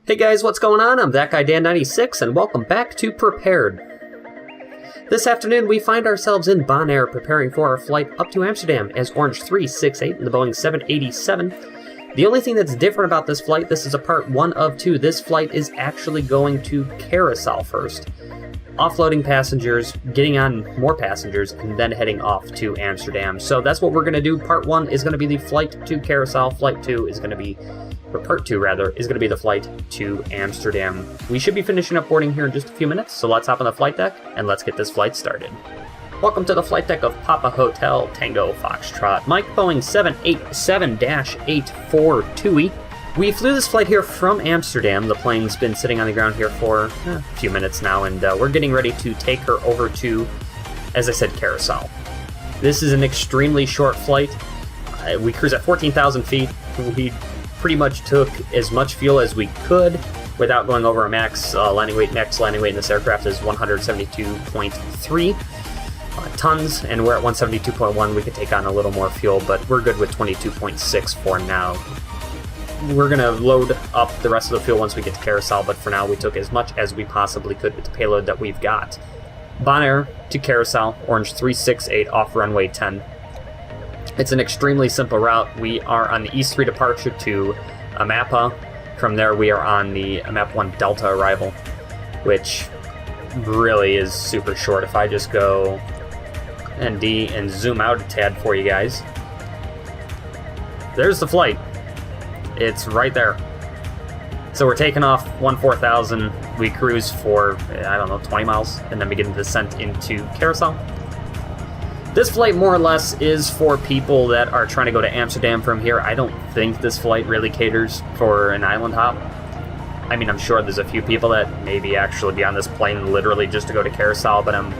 Hey guys, what's going on? I'm that guy Dan96 and welcome back to Prepared. This afternoon we find ourselves in Bonaire preparing for our flight up to Amsterdam as Orange 368 in the Boeing 787. The only thing that's different about this flight, this is a part 1 of 2, this flight is actually going to Curacao first. Offloading passengers, getting on more passengers, and then heading off to Amsterdam. So that's what we're going to do. Part 1 is going to be the flight to Curacao. Flight 2 is going to be, or part 2 rather, is going to be the flight to Amsterdam. We should be finishing up boarding here in just a few minutes, so let's hop on the flight deck and let's get this flight started. Welcome to the flight deck of Papa Hotel Tango Foxtrot, Mike Boeing 787-84 TUI. We flew this flight here from Amsterdam. The plane's been sitting on the ground here for a few minutes now, and we're getting ready to take her over to, as I said, Curacao. This is an extremely short flight. We cruise at 14,000 feet. We pretty much took as much fuel as we could without going over a max landing weight. Max landing weight in this aircraft is 172.3 tons, and we're at 172.1. We could take on a little more fuel, but we're good with 22.6 for now. We're going to load up the rest of the fuel once we get to Curacao, but for now we took as much as we possibly could with the payload that we've got. Bonaire to Curacao, Orange 368 off runway 10. It's an extremely simple route. We are on the East 3 departure to Amapa. From there we are on the Amapa 1 Delta arrival, which really is super short. If I just go ND and zoom out a tad for you guys, there's the flight. It's right there. So we're taking off 14,000. We cruise for, I don't know, 20 miles, and then begin the descent into Curacao. This flight more or less is for people that are trying to go to Amsterdam from here. I don't think this flight really caters for an island hop. I mean, I'm sure there's a few people that maybe actually be on this plane literally just to go to Curacao, but I'm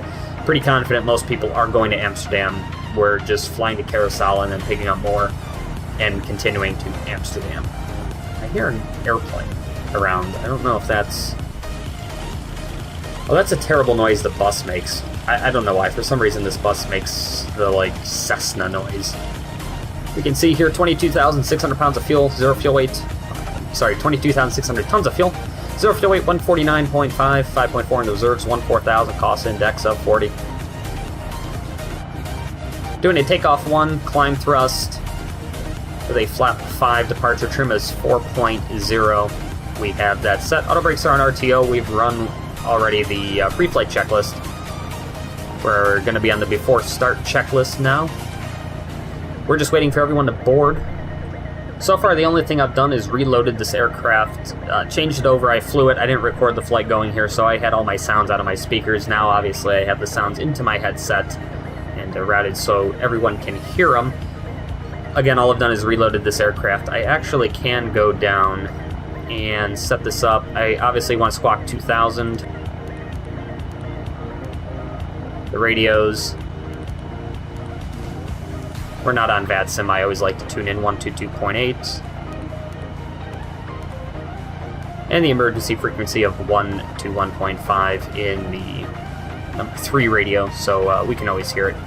pretty confident most people are going to Amsterdam. We're just flying to Curacao and then picking up more and continuing to Amsterdam. I hear an airplane around. I don't know if that's... Oh, that's a terrible noise the bus makes. I don't know why. For some reason this bus makes the, like, Cessna noise. We can see here 22,600 pounds of fuel, 0 fuel weight. Sorry, 22,600 tons of fuel. 0 fuel weight, 149.5, 5.4 in the reserves, 14,000, cost index of 40. Doing a takeoff 1, climb thrust, with a flap 5 departure trim is 4.0. We have that set. Auto brakes are on RTO. We've run already the pre-flight checklist. We're going to be on the before start checklist now. We're just waiting for everyone to board. So far, the only thing I've done is reloaded this aircraft, changed it over. I flew it. I didn't record the flight going here, so I had all my sounds out of my speakers. Now, obviously, I have the sounds into my headset and they're routed so everyone can hear them. Again, all I've done is reloaded this aircraft. I actually can go down and set this up. I obviously want to squawk 2000. The radios. We're not on VATSIM. I always like to tune in 122.8. And the emergency frequency of 1 to 1.5 in the number 3 radio, so we can always hear it.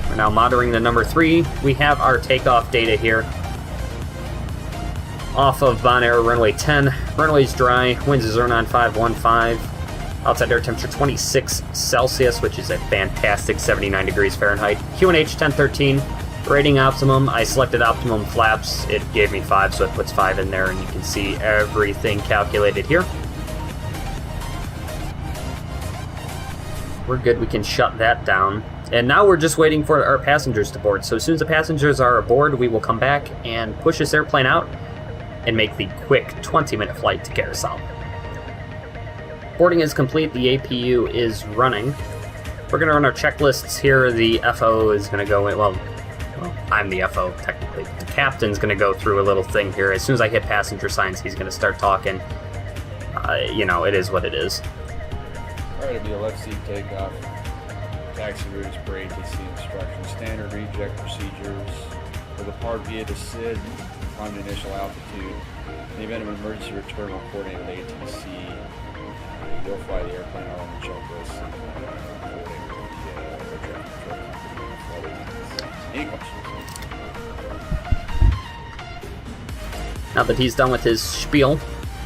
We're now monitoring the number 3. We have our takeoff data here. Off of Bonaire, runway 10. Runway's dry. Winds is 09515. Outside air temperature 26 Celsius, which is a fantastic 79 degrees Fahrenheit. QNH 1013. Rating optimum. I selected optimum flaps. It gave me 5, so it puts 5 in there, and you can see everything calculated here. We're good. We can shut that down. And now we're just waiting for our passengers to board. So as soon as the passengers are aboard, we will come back and push this airplane out and make the quick 20-minute flight to Curacao. Boarding is complete. The APU is running. We're going to run our checklists here. The FO is going to go in. Well, I'm the FO, technically. The captain's going to go through a little thing here. As soon as I hit passenger signs, he's going to start talking. You know, it is what it is. Alright, it'll be a left seat takeoff. Taxi route is per ATC instructions. Standard reject procedures. For the part via to SID, climb to initial altitude. In the event of an emergency return, we'll coordinate with ATC. You'll fly the airplane out on the checklist. Any questions? Now that he's done with his spiel,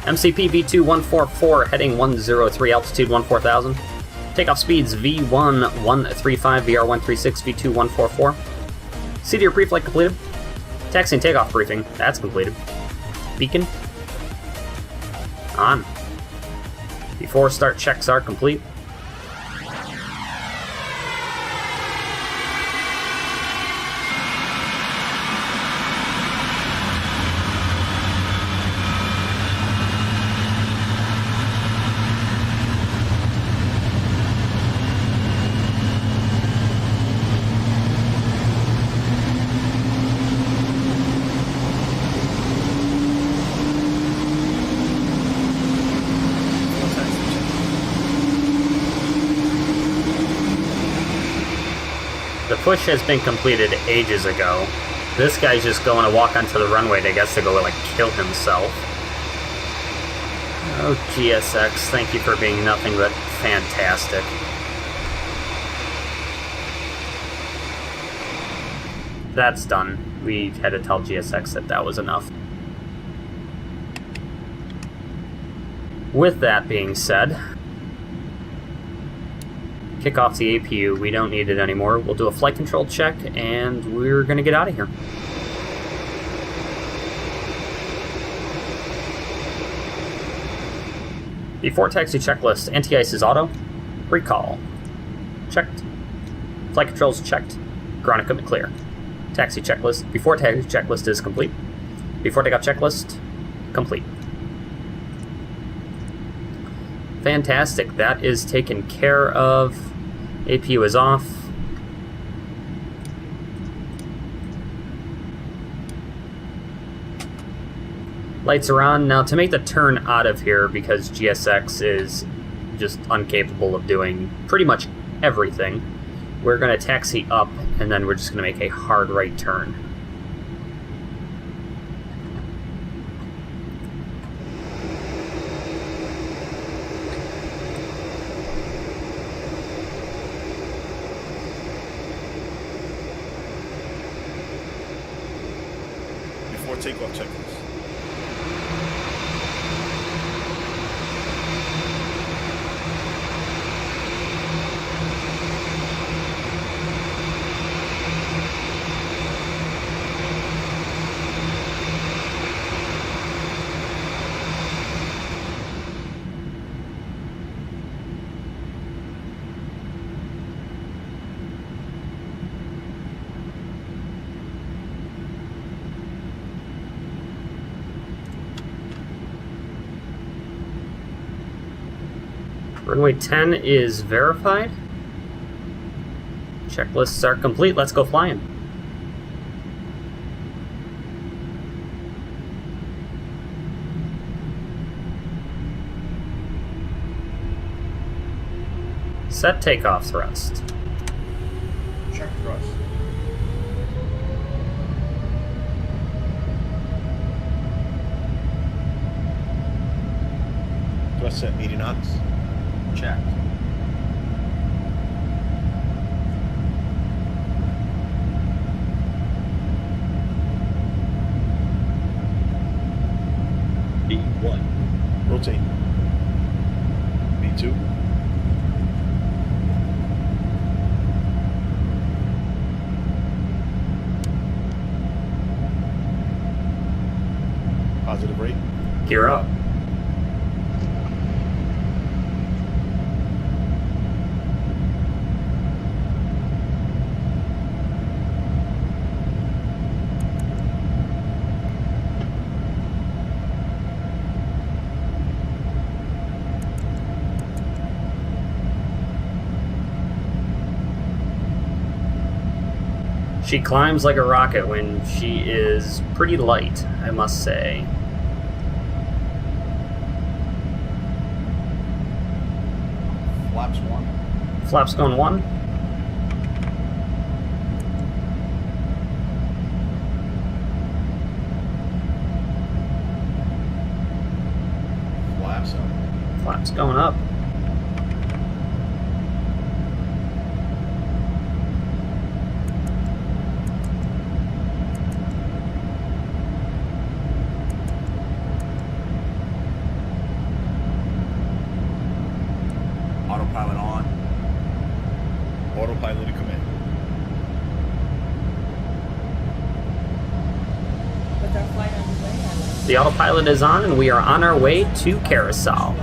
MCP V2.144, heading 103, altitude 14,000. Takeoff speeds V1.135, VR136, V2.144. CDR pre-flight completed. Taxi and takeoff briefing, that's completed. Beacon. On. Before start checks are complete. The push has been completed ages ago. This guy's just going to walk onto the runway, I guess, to go, like, kill himself. Oh, GSX, thank you for being nothing but fantastic. That's done. We had to tell GSX that that was enough. With that being said, kick off the APU. We don't need it anymore. We'll do a flight control check, and we're going to get out of here. Before taxi checklist, anti-ice is auto. Recall. Checked. Flight controls checked. Ground equipment clear. Taxi checklist. Before taxi checklist is complete. Before takeoff checklist, complete. Fantastic. That is taken care of. APU is off. Lights are on. Now to make the turn out of here, because GSX is just incapable of doing pretty much everything, we're going to taxi up, and then we're just going to make a hard right turn. Before takeoff checklist. Runway 10 is verified. Checklists are complete. Let's go flying. Set takeoff thrust. Check thrust. Thrust set 80 knots. Checked. B1. Rotate. B2. Positive rate. Gear up. She climbs like a rocket when she is pretty light, I must say. Flaps 1. Flaps going 1. Flaps up. Flaps going up. The autopilot is on, and we are on our way to Curacao.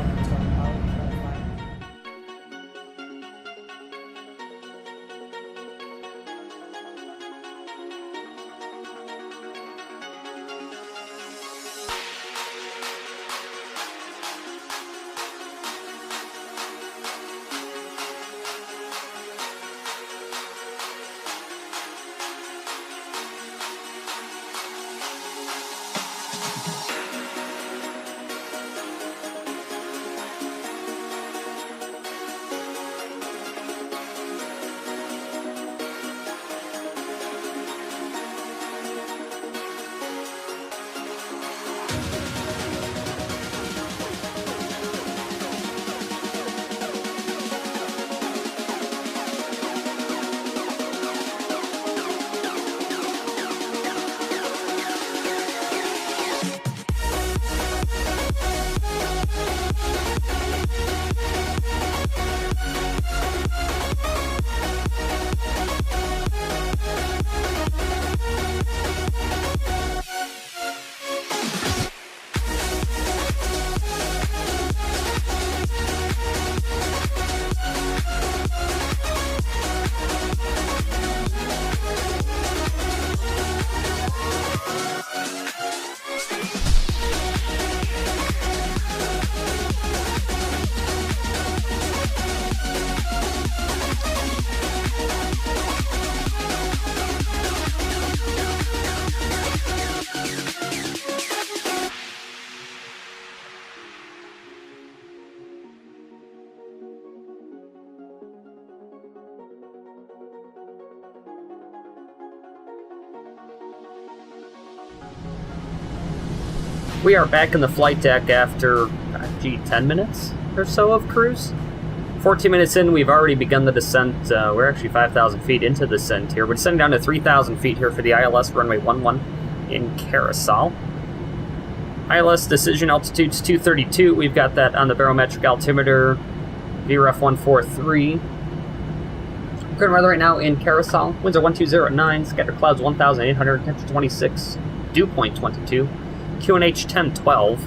We are back in the flight deck after, 10 minutes or so of cruise. 14 minutes in, we've already begun the descent. We're actually 5,000 feet into the descent here. We're descending down to 3,000 feet here for the ILS runway 11 in Curacao. ILS decision altitude's 232. We've got that on the barometric altimeter, VRF 143. Current weather right now in Curacao. Winds are 1209, scattered clouds 1,800, temperature 26, dew point 22. QNH 1012.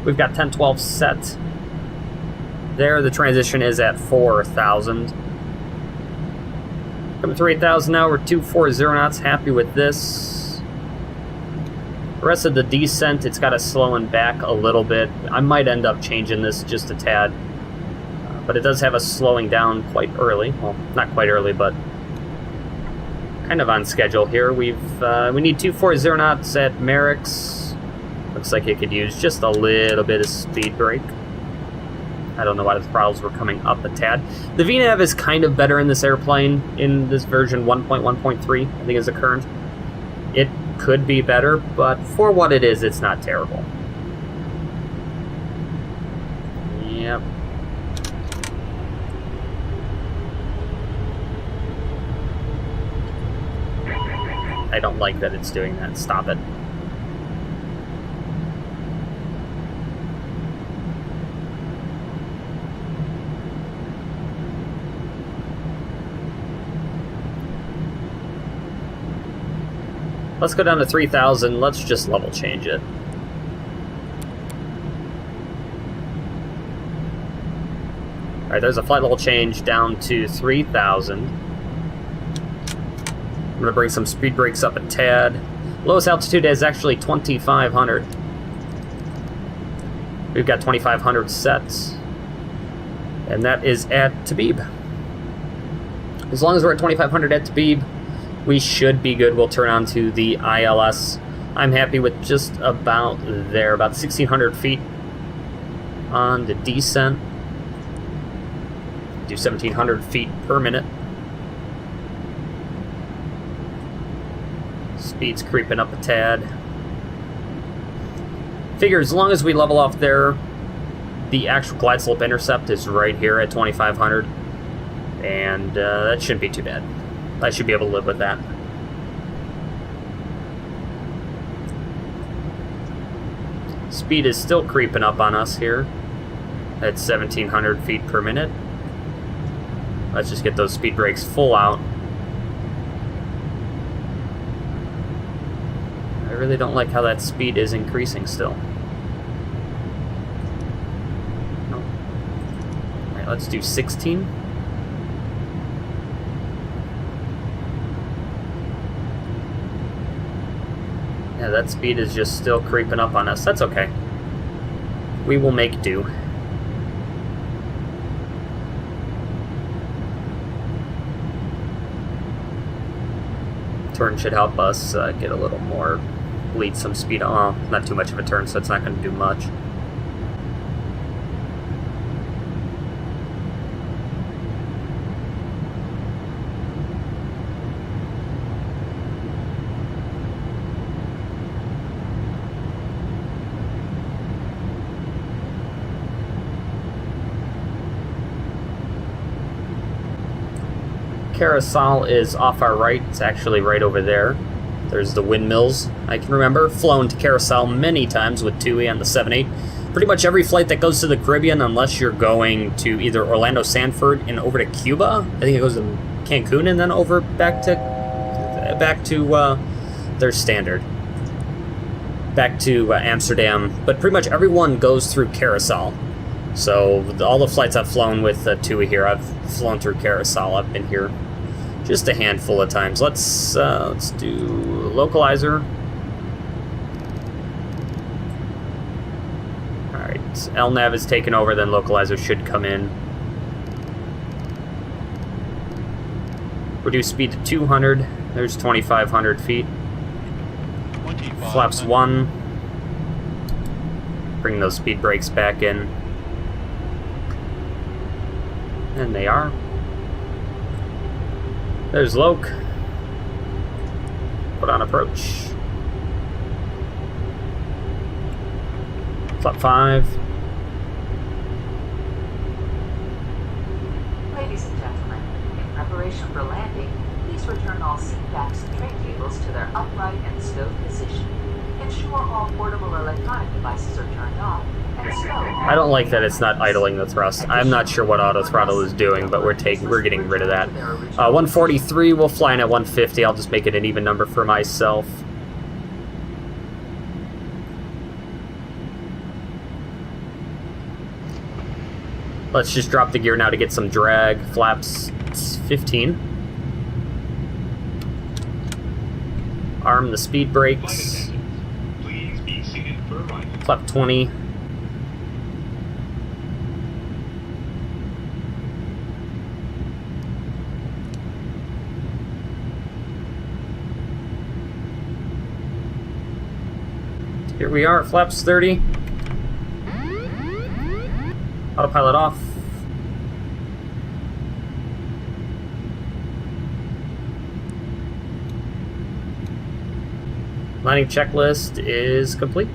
We've got 1012 set. There, the transition is at 4,000. Coming through 8,000 now, we're 240 knots. Happy with this. The rest of the descent, it's got us slowing back a little bit. I might end up changing this just a tad. But it does have us slowing down quite early. Well, not quite early, but kind of on schedule here. We need 240 knots at Merrick's. Looks like it could use just a little bit of speed brake. I don't know why the throttles were coming up a tad. The VNAV is kind of better in this airplane in this version 1.1.3, I think is the current. It could be better, but for what it is, it's not terrible. Yep. I don't like that it's doing that. Stop it. Let's go down to 3,000. Let's just level change it. Alright, there's a flight level change down to 3,000. I'm going to bring some speed brakes up a tad. Lowest altitude is actually 2,500. We've got 2,500 sets. And that is at Tabib. As long as we're at 2,500 at Tabib, we should be good. We'll turn on to the ILS. I'm happy with just about there, about 1,600 feet on the descent. Do 1,700 feet per minute. Speed's creeping up a tad. Figure as long as we level off there, the actual glide slope intercept is right here at 2,500. And that shouldn't be too bad. I should be able to live with that. Speed is still creeping up on us here. at 1,700 feet per minute. Let's just get those speed brakes full out. I really don't like how that speed is increasing still. Nope. Alright, let's do 16. Yeah, that speed is just still creeping up on us. That's okay. We will make do. Turn should help us get a little more, bleed some speed. Oh, not too much of a turn, so it's not going to do much. Curacao is off our right. It's actually right over there. There's the windmills. I can remember flown to Curacao many times with TUI on the 7-8. Pretty much every flight that goes to the Caribbean, unless you're going to either Orlando, Sanford, and over to Cuba. I think it goes to Cancun and then over back to their standard. Back to Amsterdam. But pretty much everyone goes through Curacao. So all the flights I've flown with TUI here, I've flown through Curacao. I've been here just a handful of times. Let's do localizer. All right, LNAV is taken over, then localizer should come in. Reduce speed to 200. There's 2,500 feet. Flaps 1. Bring those speed brakes back in. And they are. There's Loc. Put on approach. Flap 5. Ladies and gentlemen, in preparation for landing, please return all seat backs and tray tables to their upright and stowed position. Ensure all portable electronic devices are turned off. I don't like that it's not idling the thrust. I'm not sure what auto throttle is doing, but we're getting rid of that. 143, we'll fly in at 150. I'll just make it an even number for myself. Let's just drop the gear now to get some drag. Flaps 15. Arm the speed brakes. Flap 20. Here we are at flaps 30. Autopilot off. Landing checklist is complete.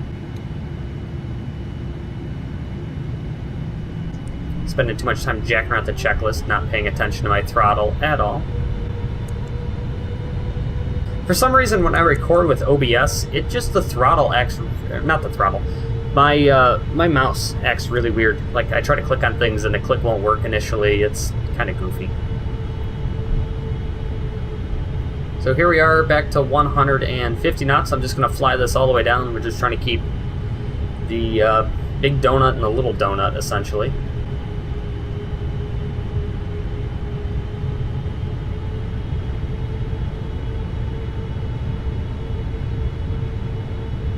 Spending too much time jacking around the checklist, not paying attention to my throttle at all. For some reason, when I record with OBS, the throttle acts, not the throttle, my mouse acts really weird. Like, I try to click on things and the click won't work initially. It's kind of goofy. So here we are back to 150 knots. I'm just going to fly this all the way down. We're just trying to keep the big donut and the little donut, essentially.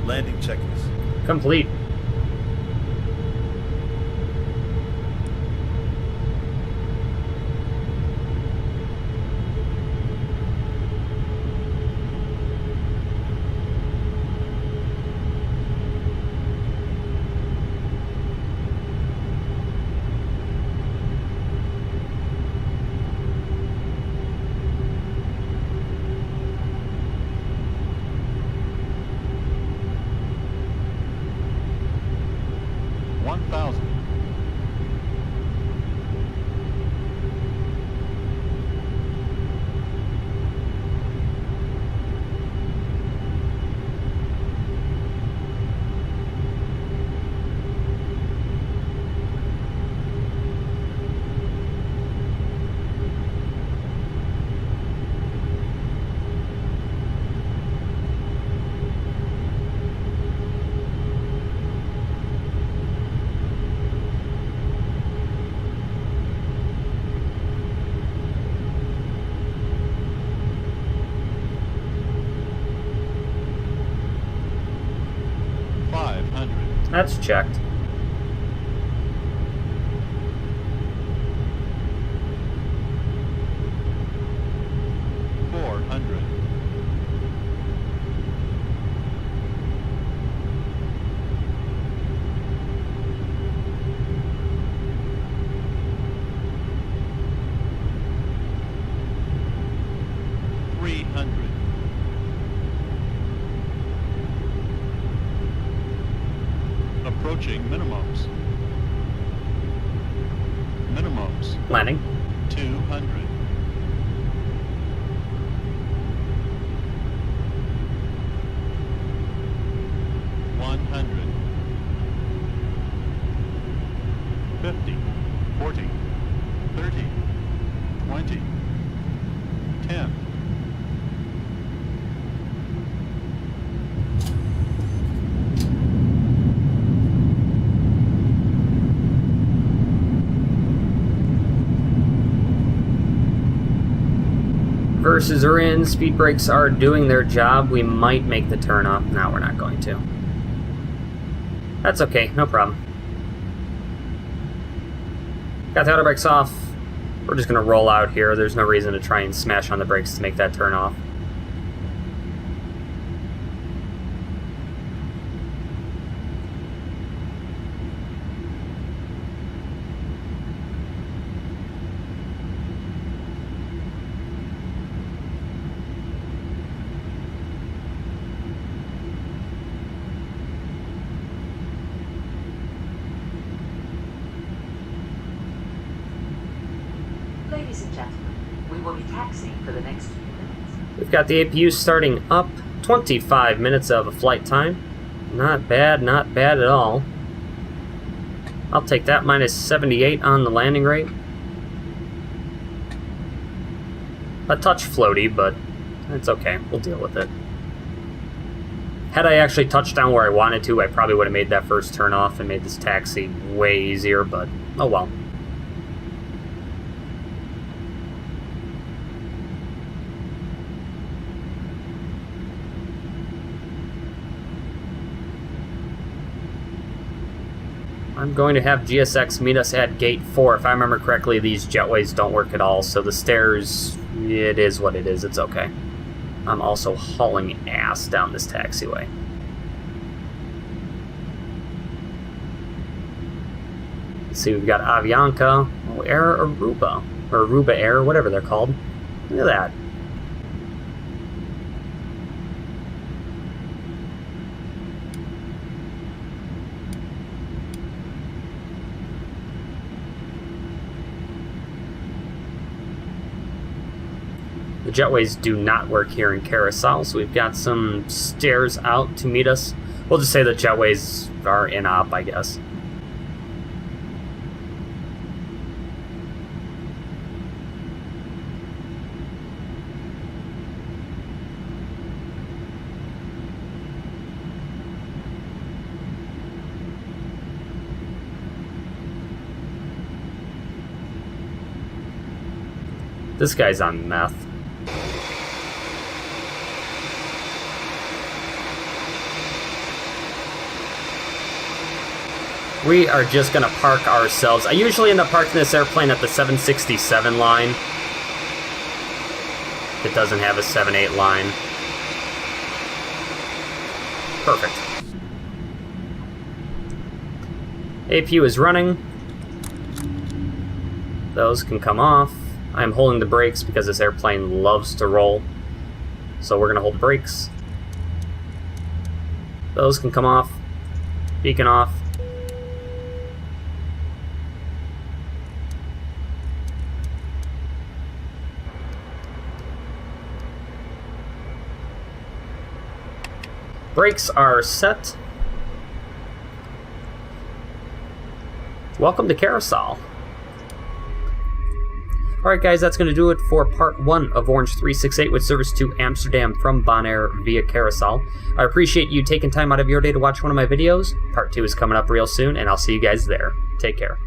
Landing checklist complete. That's checked. Approaching minimums. Minimums. Landing. 200. $100. 50. 40. 30. 20. 10. Reverses are in, speed brakes are doing their job. We might make the turn up. No, we're not going to. That's okay, no problem. Got the outer brakes off. We're just going to roll out here. There's no reason to try and smash on the brakes to make that turn off. Ladies and gentlemen, we will be taxiing for the next few minutes. We've got the APU starting up. 25 minutes of flight time. Not bad at all. I'll take that, minus 78 on the landing rate. A touch floaty, but it's okay. We'll deal with it. Had I actually touched down where I wanted to, I probably would have made that first turn off and made this taxi way easier, but oh well. I'm going to have GSX meet us at gate 4. If I remember correctly, these jetways don't work at all, so the stairs, it is what it is. It's okay. I'm also hauling ass down this taxiway. Let's see, we've got Avianca, Air Aruba, or Aruba Air, whatever they're called. Look at that. The jetways do not work here in Curacao, so we've got some stairs out to meet us. We'll just say the jetways are in op, I guess. This guy's on meth. We are just going to park ourselves. I usually end up parking this airplane at the 767 line. It doesn't have a 78 line. Perfect. APU is running. Those can come off. I'm holding the brakes because this airplane loves to roll. So we're going to hold the brakes. Those can come off. Beacon off. Brakes are set. Welcome to Curacao. Alright guys, that's going to do it for part 1 of Orange 368 with service to Amsterdam from Bonaire via Curacao. I appreciate you taking time out of your day to watch one of my videos. Part 2 is coming up real soon, and I'll see you guys there. Take care.